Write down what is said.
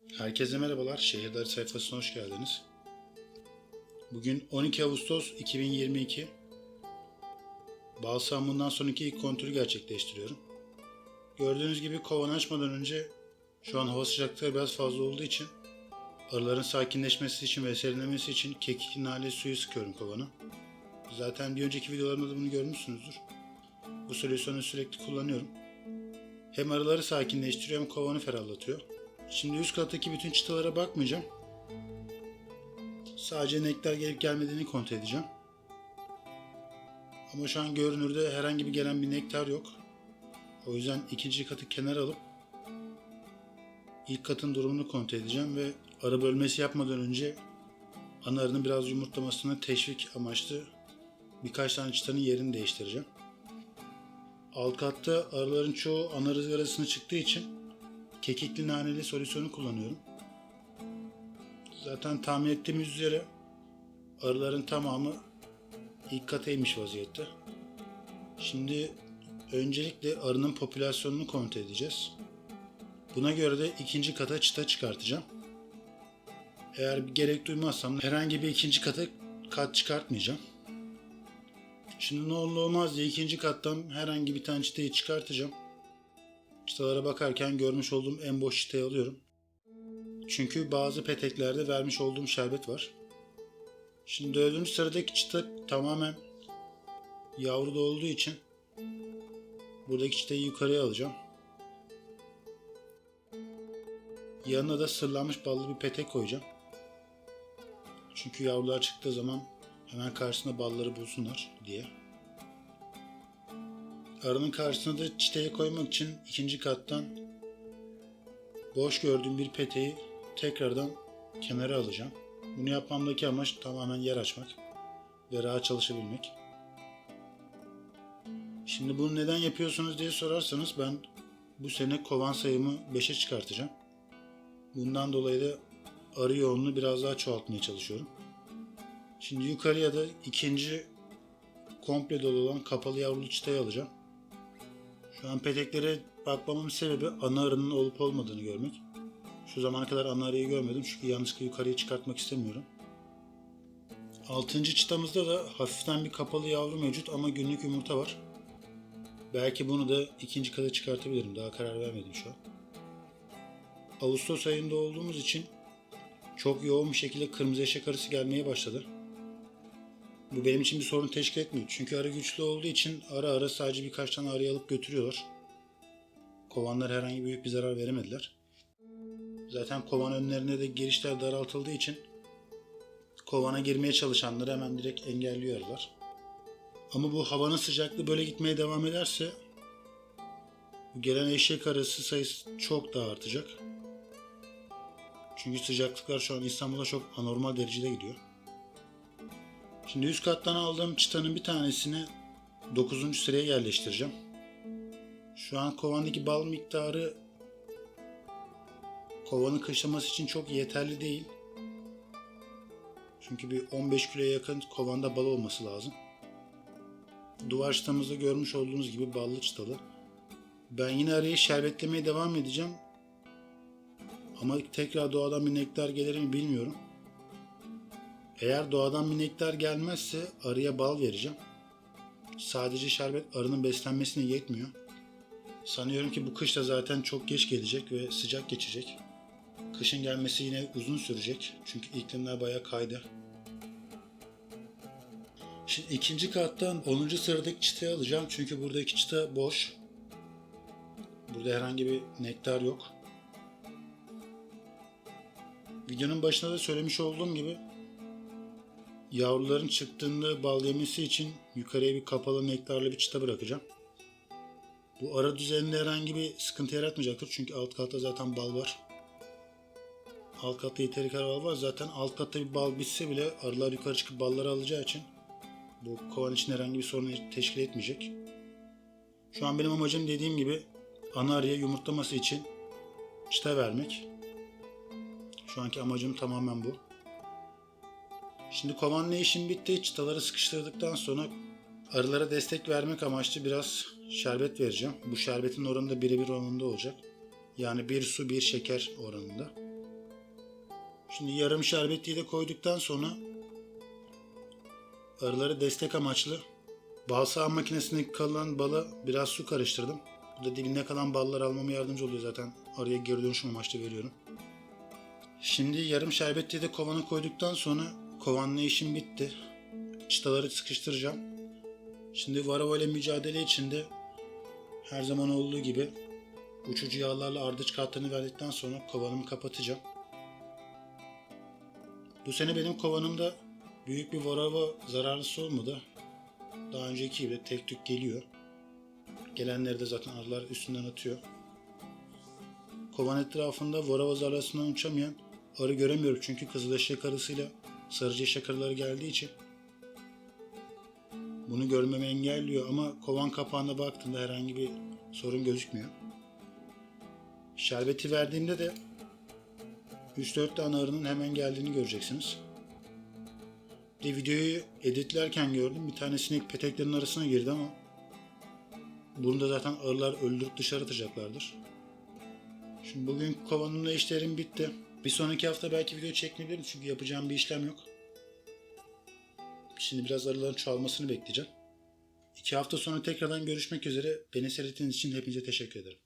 Herkese merhabalar. Şehirler sayfasına hoş geldiniz. Bugün 12 Ağustos 2022. Bal sağımından sonraki ilk kontrolü gerçekleştiriyorum. Gördüğünüz gibi kovanı açmadan önce şu an hava sıcaklığı biraz fazla olduğu için arıların sakinleşmesi için ve serinlemesi için kekikli nane suyu sıkıyorum kovana. Zaten bir önceki videolarımda da bunu görmüşsünüzdür. Bu solüsyonu sürekli kullanıyorum. Hem arıları sakinleştiriyor hem kovanı ferahlatıyor. Şimdi üst kattaki bütün çıtalara bakmayacağım. Sadece nektar gelip gelmediğini kontrol edeceğim. Ama şu an görünürde herhangi bir gelen bir nektar yok. O yüzden ikinci katı kenara alıp ilk katın durumunu kontrol edeceğim ve arı bölmesi yapmadan önce ana arının biraz yumurtlamasını teşvik amaçlı birkaç tane çıtanın yerini değiştireceğim. Alt katta arıların çoğu ana ızgarasına çıktığı için kekikli naneli solüsyonu kullanıyorum. Zaten tahmin ettiğimiz üzere arıların tamamı ilk kata inmiş vaziyette. Şimdi öncelikle arının popülasyonunu kontrol edeceğiz. Buna göre de ikinci kata çıta çıkartacağım. Eğer bir gerek duymazsam herhangi bir ikinci kata kat çıkartmayacağım. Şimdi ne olur olmaz diye ikinci kattan herhangi bir tane çıtayı çıkartacağım. Çıtalara bakarken görmüş olduğum en boş çıtayı alıyorum. Çünkü bazı peteklerde vermiş olduğum şerbet var. Şimdi 4. sıradaki çıta tamamen yavruda olduğu için buradaki çıtayı yukarıya alacağım. Yanına da sırlanmış ballı bir petek koyacağım. Çünkü yavrular çıktığı zaman hemen karşısında balları bulsunlar diye. Arının karşısına da çıtayı koymak için ikinci kattan boş gördüğüm bir peteği tekrardan kenara alacağım. Bunu yapmamdaki amaç tamamen yer açmak ve rahat çalışabilmek. Şimdi bunu neden yapıyorsunuz diye sorarsanız ben bu sene kovan sayımı 5'e çıkartacağım. Bundan dolayı da arı yoğunluğunu biraz daha çoğaltmaya çalışıyorum. Şimdi yukarıya da ikinci komple dolu olan kapalı yavrulu çıtayı alacağım. Şu an peteklere bakmamın sebebi ana arının olup olmadığını görmek. Şu zamana kadar ana arıyı görmedim çünkü yanlışlıkla yukarıya çıkartmak istemiyorum. 6. çıtamızda da hafiften bir kapalı yavru mevcut ama günlük yumurta var. Belki bunu da ikinci kata çıkartabilirim. Daha karar vermedim şu an. Ağustos ayında olduğumuz için çok yoğun bir şekilde kırmızı eşek arısı gelmeye başladı. Bu benim için bir sorun teşkil etmiyor. Çünkü arı güçlü olduğu için ara ara sadece birkaç tane arıyı alıp götürüyorlar. Kovanlar herhangi büyük bir zarar veremediler. Zaten kovan önlerine de girişler daraltıldığı için kovana girmeye çalışanları hemen direkt engelliyor arılar. Ama bu havanın sıcaklığı böyle gitmeye devam ederse bu gelen eşek arısı sayısı çok daha artacak. Çünkü sıcaklıklar şu an İstanbul'da çok anormal derecede gidiyor. Şimdi üst kattan aldığım çıtanın bir tanesini 9. sıraya yerleştireceğim. Şu an kovandaki bal miktarı kovanın kışlaması için çok yeterli değil. Çünkü bir 15 kiloya yakın kovanda bal olması lazım. Duvar çıtamızda görmüş olduğunuz gibi ballı çıtalı. Ben yine arayı şerbetlemeye devam edeceğim. Ama tekrar doğadan bir nektar gelir mi bilmiyorum. Eğer doğadan bir nektar gelmezse arıya bal vereceğim. Sadece şerbet arının beslenmesine yetmiyor. Sanıyorum ki bu kış da zaten çok geç gelecek ve sıcak geçecek. Kışın gelmesi yine uzun sürecek. Çünkü iklimler bayağı kaydı. Şimdi ikinci kattan 10. sıradaki çıtayı alacağım. Çünkü buradaki çıta boş. Burada herhangi bir nektar yok. Videonun başında da söylemiş olduğum gibi yavruların çıktığında bal yemesi için yukarıya bir kapalı nektarlı bir çıta bırakacağım. Bu ara düzeninde herhangi bir sıkıntı yaratmayacaktır. Çünkü alt katta zaten bal var. Alt katta yeteri kadar bal var. Zaten alt katta bir bal bitse bile arılar yukarı çıkıp balları alacağı için bu kovan için herhangi bir sorun teşkil etmeyecek. Şu an benim amacım dediğim gibi ana arıya yumurtlaması için çıta vermek. Şu anki amacım tamamen bu. Şimdi kovanla işim bitti. Çıtaları sıkıştırdıktan sonra arılara destek vermek amaçlı biraz şerbet vereceğim. Bu şerbetin oranı da birebir oranında olacak. Yani 1 su 1 şeker oranında. Şimdi yarım şerbetliği de koyduktan sonra arıları destek amaçlı bal sağım makinesindeki kalan bala biraz su karıştırdım. Bu da dibinde kalan balları almama yardımcı oluyor zaten. Arıya geri dönüşüm amaçlı veriyorum. Şimdi yarım şerbetliği de kovana koyduktan sonra kovanla işim bitti. Çıtaları sıkıştıracağım. Şimdi varroa ile mücadele içinde her zaman olduğu gibi uçucu yağlarla ardıç katlarını verdikten sonra kovanımı kapatacağım. Bu sene benim kovanımda büyük bir varroa zararlısı olmadı. Daha önceki gibi tek tük geliyor. Gelenleri de zaten arılar üstünden atıyor. Kovan etrafında varroa zararlısından uçamayan arı göremiyorum çünkü kızıl eşek arısıyla sarıcı eşek arıları geldiği için bunu görmemi engelliyor ama kovan kapağına baktığımda herhangi bir sorun gözükmüyor. Şerbeti verdiğimde de 3-4 tane arının hemen geldiğini göreceksiniz. Bir videoyu editlerken gördüm. Bir tane sinek peteklerin arasına girdi ama bunu da zaten arılar öldürüp dışarı atacaklardır. Şimdi bugün kovanımla işlerim bitti. Bir sonraki hafta belki video çekmeyebilirim çünkü yapacağım bir işlem yok. Şimdi biraz arıların çoğalmasını bekleyeceğim. 2 hafta sonra tekrardan görüşmek üzere. Beni seyrettiğiniz için hepinize teşekkür ederim.